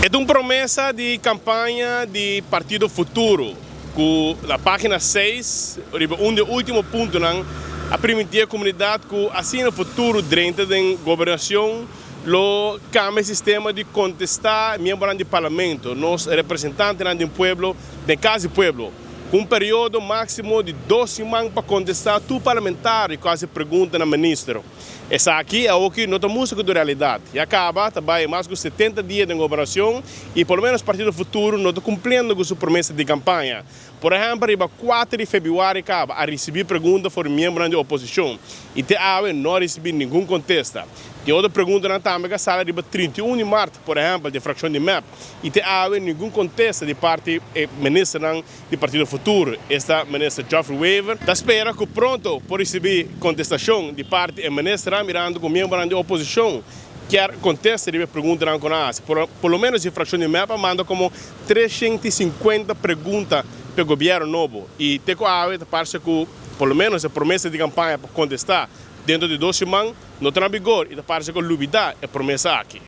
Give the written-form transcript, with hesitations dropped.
É uma promessa de campanha de Partido Futuro, que na página 6, o último ponto, a permitir a comunidade que assim no futuro, dentro da governação, o cambia o sistema de contestar membros do parlamento, nós representantes do povo, de casa do povo, com um período máximo de 2 semanas para contestar todo parlamentar e quase pergunta no ministro. Essa aqui é o que nós música da realidade. E acaba também mais de 70 dias de governação e pelo menos o Partido Futuro não está cumprindo com sua promessa de campanha. Por exemplo, em 4 de fevereiro acaba a receber perguntas por membros da oposição e até agora não recebi nenhum contesta. Tem outra pergunta na Tâmega, sala de 31 de março, por exemplo, de fração de MEP, e até agora nenhum contesta de parte do ministro do Partido Futuro, esta ministra Geoffrey Weaver. Da espera que pronto por receber contestação de parte do ministro mirando com membros da oposição, quer contesta de pergunta com nós. Por lo menos a fração de MEP manda como 350 perguntas para o governo novo, e até agora parece que pelo menos a promessa de campanha para contestar dentro de 2 semanas não está em vigor e parece que a novidade é promessa aqui.